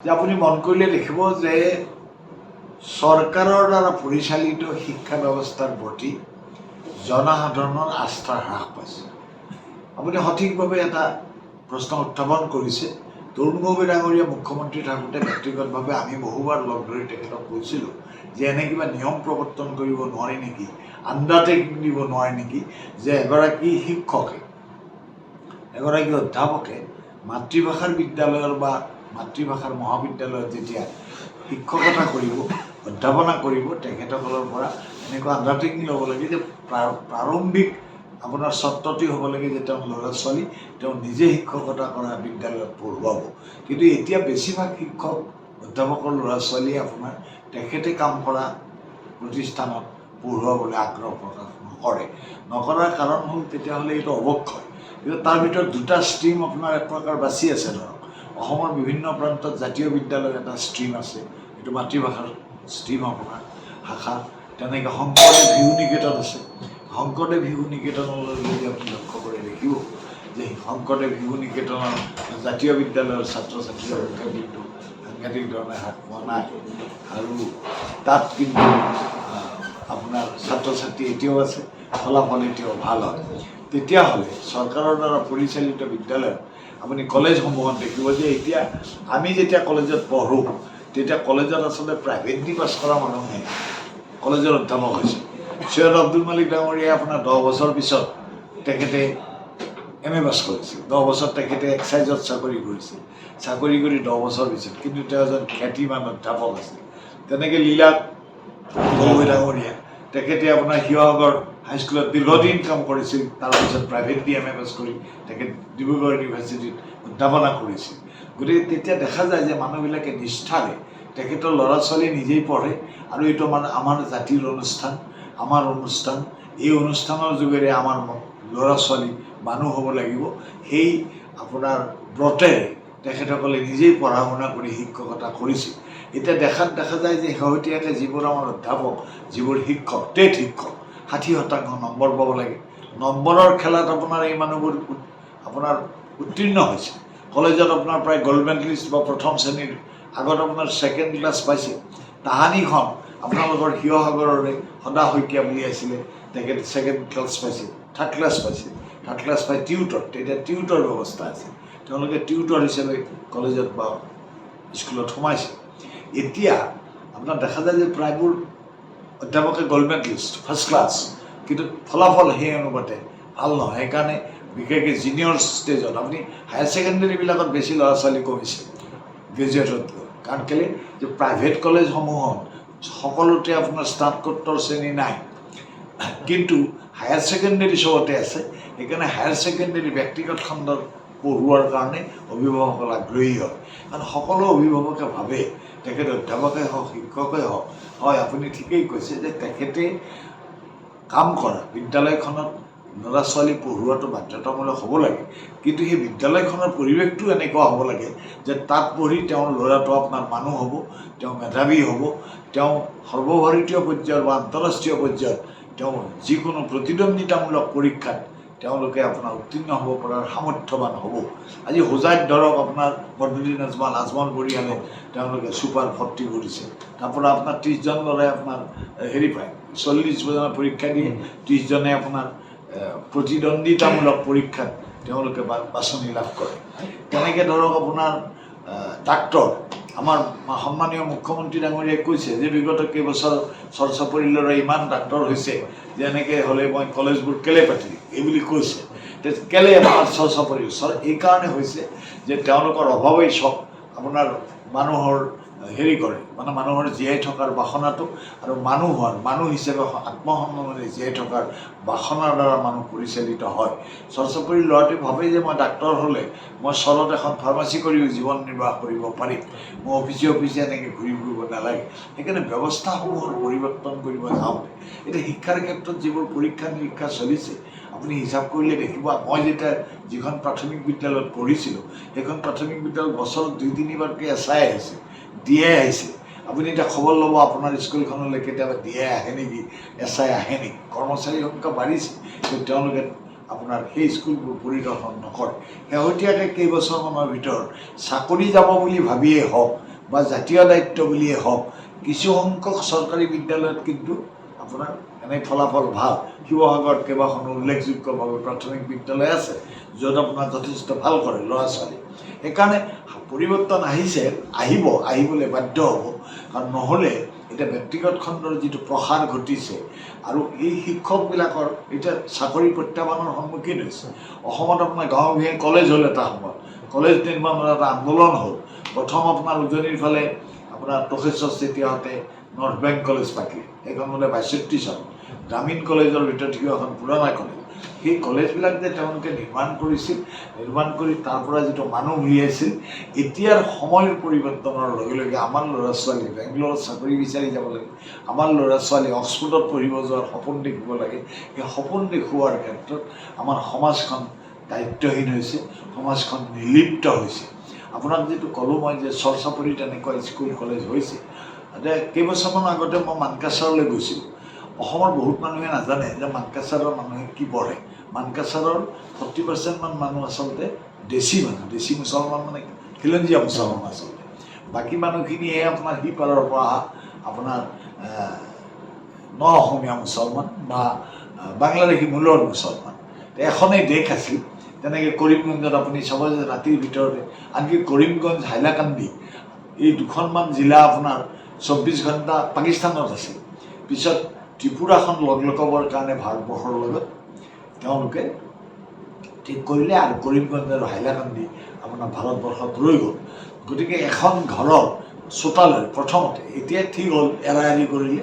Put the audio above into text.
যে আপুনি মন কৰিলে দেখিব যে চৰকাৰৰ দ্বাৰা পৰিচালিত শিক্ষা ব্যৱস্থাৰ প্ৰতি জনসাধাৰণৰ আস্থা হ্ৰাস পাইছে। আপুনি সঠিকভাৱে এটা প্ৰশ্ন উত্থাপন কৰিছে। তৰুণ গগৈ ডাঙৰীয়া মুখ্যমন্ত্ৰী থাকোঁতে ব্যক্তিগতভাৱে আমি বহুবাৰ লগ ধৰি তেখেতক কৈছিলোঁ যে এনে কিবা নিয়ম প্ৰৱৰ্তন কৰিব নোৱাৰি নেকি, আণ্ডাৰটেকিং দিব নোৱাৰি নেকি যে এগৰাকী শিক্ষকে এগৰাকী অধ্যাপকে মাতৃভাষাৰ বিদ্যালয়ৰ বা মাতৃভাষাৰ মহাবিদ্যালয়ত যেতিয়া শিক্ষকতা কৰিব, অধ্যাপনা কৰিব, তেখেতসকলৰ পৰা এনেকুৱা আণ্ডাৰটেকিং ল'ব লাগে যে প্ৰাৰম্ভিক আপোনাৰ চৰ্তটি হ'ব লাগে যে তেওঁ ল'ৰা ছোৱালী তেওঁ নিজে শিক্ষকতা কৰা বিদ্যালয়ত পঢ়ুৱাব। কিন্তু এতিয়া বেছিভাগ শিক্ষক অধ্যাপকৰ ল'ৰা ছোৱালীয়ে আপোনাৰ তেখেতে কাম কৰা প্ৰতিষ্ঠানত পঢ়ুৱাবলৈ আগ্ৰহ প্ৰকাশ নকৰাৰ কাৰণ হ'ল তেতিয়াহ'লে এইটো অৱক্ষয়। কিন্তু তাৰ ভিতৰত দুটা ষ্ট্ৰীম আপোনাৰ এক প্ৰকাৰ বাছি আছে। ধৰক অসমৰ বিভিন্ন প্ৰান্তত জাতীয় বিদ্যালয়ৰ এটা ষ্ট্ৰীম আছে, এইটো মাতৃভাষাৰ ষ্ট্ৰীম আপোনাৰ শাখা। তেনেকৈ শংকৰদেৱ শিশু নিকেতন আছে। শংকৰদেৱ শিশু নিকেতনলৈ যদি আপুনি লক্ষ্য কৰি দেখিব যে শংকৰদেৱ শিশু নিকেতনৰ জাতীয় বিদ্যালয়ৰ ছাত্ৰ ছাত্ৰীৰ সংখ্যা কিন্তু সাংঘাতিক ধৰণে হ্ৰাস পোৱা নাই, আৰু তাত কিন্তু আপোনাৰ ছাত্ৰ ছাত্ৰী এতিয়াও আছে, ফলাফল এতিয়াও ভাল হয়। তেতিয়াহ'লে চৰকাৰৰ দ্বাৰা পৰিচালিত বিদ্যালয়ত আপুনি কলেজসমূহত দেখিব যে এতিয়া আমি যেতিয়া কলেজত পঢ়োঁ তেতিয়া কলেজত আচলতে প্ৰাইভেটলি পাছ কৰা মানুহে কলেজৰ অধ্যাপক হৈছে। সৈয়দ আব্দুল মালিক ডাঙৰীয়াই আপোনাৰ 10 বছৰ পিছত তেখেতে MA পাছ কৰিছিল, 10 বছৰ তেখেতে এক্সাইজত চাকৰি কৰিছিল, চাকৰি কৰি 10 বছৰ পিছত কিন্তু তেওঁ এজন খ্যাতিমান অধ্যাপক আছিল। তেনেকৈ লীলা গগৈ ডাঙৰীয়া তেখেতে আপোনাৰ শিৱসাগৰ হাইস্কুলত দীৰ্ঘদিন কাম কৰিছিল, তাৰপিছত প্ৰাইভেটলি MA পাছ কৰি তেখেত ডিব্ৰুগড় ইউনিভাৰ্চিটিত অধ্যাপনা কৰিছিল। গতিকে তেতিয়া দেখা যায় যে মানুহবিলাকে নিষ্ঠাৰে তেখেতৰ ল'ৰা ছোৱালী নিজেই পঢ়ে, আৰু এইটো আমাৰ জাতিৰ অনুষ্ঠান, আমাৰ অনুষ্ঠান, এই অনুষ্ঠানৰ যোগেৰে আমাৰ ল'ৰা ছোৱালী মানুহ হ'ব লাগিব, সেই আপোনাৰ ব্ৰতেৰে তেখেতসকলে নিজেই পঢ়া শুনা কৰি শিক্ষকতা কৰিছিল। এতিয়া দেখা যায় যে শেহতীয়াকৈ যিবোৰ আমাৰ অধ্যাপক, যিবোৰ শিক্ষক, টেট শিক্ষক 60% নম্বৰ পাব লাগে, নম্বৰৰ খেলাত আপোনাৰ এই মানুহবোৰ আপোনাৰ উত্তীৰ্ণ হৈছে। কলেজত আপোনাৰ প্ৰায় গ'ল্ড মেডেলিষ্ট বা প্ৰথম শ্ৰেণীৰ আগত আপোনাৰ ছেকেণ্ড ক্লাছ পাইছে। তাহানিখন আপোনালোকৰ শিৱসাগৰৰে সদা শইকীয়া বুলি আছিলে, তেখেতে ছেকেণ্ড ক্লাছ পাইছে, থাৰ্ড ক্লাছ পাইছে, থাৰ্ড ক্লাছ পাই টিউটৰ, তেতিয়া টিউটৰ ব্যৱস্থা আছিল, তেওঁলোকে টিউটৰ হিচাপে কলেজত বা স্কুলত সোমাইছে। এতিয়া আপোনাৰ দেখা যায় যে প্ৰায়বোৰ অধ্যাপকে গ'ল্ড মেডেলিষ্ট, ফাৰ্ষ্ট ক্লাছ, কিন্তু ফলাফল সেই অনুপাতে ভাল নহয়। সেইকাৰণে বিশেষকৈ জিনিয়ৰ ষ্টেজত আপুনি হায়াৰ ছেকেণ্ডেৰীবিলাকত বেছি ল'ৰা ছোৱালী কমিছে গ্ৰেজুৱেটতকৈ। কাৰণ কেলৈ যে প্ৰাইভেট কলেজসমূহত সকলোতে আপোনাৰ স্নাতকোত্তৰ শ্ৰেণী নাই, কিন্তু হায়াৰ ছেকেণ্ডেৰী চবতে আছে। সেইকাৰণে হায়াৰ ছেকেণ্ডেৰী ব্যক্তিগত খণ্ডত পঢ়োৱাৰ কাৰণে অভিভাৱকসকল আগ্ৰহী হয়, কাৰণ সকলো অভিভাৱকে ভাবে তেখেত অধ্যাপকেই হওক শিক্ষকেই হওক, হয় আপুনি ঠিকেই কৈছে যে তেখেতে কাম কৰা বিদ্যালয়খনত ল'ৰা ছোৱালী পঢ়োৱাটো বাধ্যতামূলক হ'ব লাগে, কিন্তু সেই বিদ্যালয়খনৰ পৰিৱেশটো এনেকুৱা হ'ব লাগে যে তাত পঢ়ি তেওঁৰ ল'ৰাটো আপোনাৰ মানুহ হ'ব, তেওঁ মেধাৱী হ'ব, তেওঁ সৰ্বভাৰতীয় পৰ্যায়ৰ বা আন্তঃৰাষ্ট্ৰীয় পৰ্যায়ত তেওঁ যিকোনো প্ৰতিদ্বন্দ্বিতামূলক পৰীক্ষাত তেওঁলোকে আপোনাৰ উত্তীৰ্ণ হ'ব পৰাৰ সামৰ্থ্যৱান হ'ব। আজি হোজাইত ধৰক আপোনাৰ বদৰুদ্দিন আজমল পৰিয়ালে তেওঁলোকে ছুপাৰ 40 কৰিছে, তাৰপৰা আপোনাৰ 30জন ল'ৰাই আপোনাৰ হেৰি পায়, 40জনে পৰীক্ষা দিয়ে, 30জনে আপোনাৰ প্ৰতিদ্বন্দ্বিতামূলক পৰীক্ষাত তেওঁলোকে বাছনি লাভ কৰে। তেনেকৈ ধৰক আপোনাৰ ডাক্তৰ, আমাৰ সন্মানীয় মুখ্যমন্ত্ৰী ডাঙৰীয়াই কৈছে যে বিগত কেইবছৰ চৰচাপৰিৰ ইমান ডাক্তৰ হৈছে যে এনেকৈ হ'লে মই কলেজবোৰ কেলৈ পাতিম এইবুলি কৈছে। কেলৈ আমাৰ চৰচাপৰি এইকাৰণে হৈছে যে তেওঁলোকৰ অভাৱেই চব আপোনাৰ মানুহৰ হেৰি কৰে, মানে মানুহৰ জীয়াই থকাৰ বাসনাটো, আৰু মানুহ হিচাপে আত্মসন্মানেৰে জীয়াই থকাৰ বাসনাৰ দ্বাৰা মানুহ পৰিচালিত হয়। চৰচাপৰিৰ ল'ৰাটোৱে ভাবে যে মই ডাক্তৰ হ'লে মই চৰত এখন ফাৰ্মাচী কৰিও জীৱন নিৰ্বাহ কৰিব পাৰিম, মই অফিচে এনেকৈ ঘূৰি ফুৰিব নালাগে। সেইকাৰণে ব্যৱস্থাসমূহৰ পৰিৱৰ্তন কৰিব যাওঁতে এতিয়া শিক্ষাৰ ক্ষেত্ৰত যিবোৰ পৰীক্ষা নিৰীক্ষা চলিছে আপুনি হিচাপ কৰিলে দেখিব, মই যেতিয়া যিখন প্ৰাথমিক বিদ্যালয়ত পঢ়িছিলোঁ সেইখন প্ৰাথমিক বিদ্যালয়ত বছৰত 2-3বাৰকৈ SI আহিছে, DI আহিছে। আপুনি এতিয়া খবৰ ল'ব আপোনাৰ স্কুলখনলৈ কেতিয়াবা DI আহে নেকি, SI আহে নেকি। কৰ্মচাৰীৰ সংখ্যা বাঢ়িছে, কিন্তু তেওঁলোকে আপোনাৰ সেই স্কুলবোৰ পৰিদৰ্শন নকৰে। শেহতীয়াকৈ কেইবছৰমানৰ ভিতৰত চাকৰি যাব বুলি ভাবিয়েই হওক বা জাতীয় দায়িত্ব বুলিয়ে হওক কিছু সংখ্যক চৰকাৰী বিদ্যালয়ত কিন্তু আপোনাৰ এনে ফলাফল ভাল। শিৱসাগৰত কেইবাখনো উল্লেখযোগ্যভাৱে প্ৰাথমিক বিদ্যালয় আছে য'ত আপোনাৰ যথেষ্ট ভাল কৰে ল'ৰা ছোৱালী। সেইকাৰণে পৰিৱৰ্তন আহিবলৈ বাধ্য হ'ব, কাৰণ নহ'লে এতিয়া ব্যক্তিগত খণ্ডৰ যিটো প্ৰসাৰ ঘটিছে আৰু এই শিক্ষকবিলাকৰ এতিয়া চাকৰি প্ৰত্যাহ্বানৰ সন্মুখীন হৈছে। অসমত আপোনাৰ গাঁৱে কলেজ হ'ল এটা সময়ত, কলেজ নিৰ্মাণৰ এটা আন্দোলন হ'ল। প্ৰথম আপোনাৰ উজনিৰ ফালে আপোনাৰ প্ৰফেচৰ চেতিয়াহঁতে নৰ্থ বেংক কলেজ পাতিলে, সেইখন বোলে ৬২ চন। গ্ৰামীণ কলেজৰ ভিতৰত সিও এখন পুৰণা কলেজ। সেই কলেজবিলাক যে তেওঁলোকে নিৰ্মাণ কৰিছিল, নিৰ্মাণ কৰি তাৰ পৰা যিটো মানুহ উলিয়াইছিল, এতিয়াৰ সময়ৰ পৰিৱৰ্তনৰ লগে লগে আমাৰ ল'ৰা ছোৱালী বেংগলোৰত চাকৰি বিচাৰি যাব লাগে, আমাৰ ল'ৰা ছোৱালী অক্সফোৰ্ডত পঢ়িব যোৱাৰ সপোন দেখিব লাগে। সেই সপোন দেখুওৱাৰ ক্ষেত্ৰত আমাৰ সমাজখন দায়িত্বহীন হৈছে, সমাজখন নিৰ্লিপ্ত হৈছে। আপোনাক যিটো ক'লোঁ মই যে চৰচাপৰিত এনেকুৱা স্কুল কলেজ হৈছে। এতিয়া কেইবছৰমান আগতে মই মানকাছাৰলৈ গৈছিলোঁ। অসমৰ বহুত মানুহে নাজানে যে মানকাছাৰৰ মানুহে কি পঢ়ে। মানকাছাৰৰ 40% মানুহ আচলতে দেশী মানুহ, দেশী মুছলমান মানে খিলঞ্জীয়া মুছলমান আচলতে। বাকী মানুহখিনিয়ে আপোনাৰ সিপাৰৰ পৰা অহা আপোনাৰ ন অসমীয়া মুছলমান বা বাংলাদেশী মূলৰ মুছলমান। এখনেই দেশ আছিল। তেনেকৈ কৰিমগঞ্জত আপুনি চাব যে ৰাতিৰ ভিতৰতে, আনকি কৰিমগঞ্জ হাইলাকান্দি এই দুখনমান জিলা আপোনাৰ 24 ঘণ্টা পাকিস্তানত আছিল। পিছত ত্ৰিপুৰাখন লগাবৰ কাৰণে ভাৰতবৰ্ষৰ লগত তেওঁলোকে ঠিক কৰিলে আৰু কৰিমগঞ্জ আৰু হাইলাকান্দি আপোনাৰ ভাৰতবৰ্ষত ৰৈ গ'ল। গতিকে এখন ঘৰৰ চোতালে প্ৰথমতে, এতিয়া ঠিক হ'ল এৰা এৰি কৰিলে।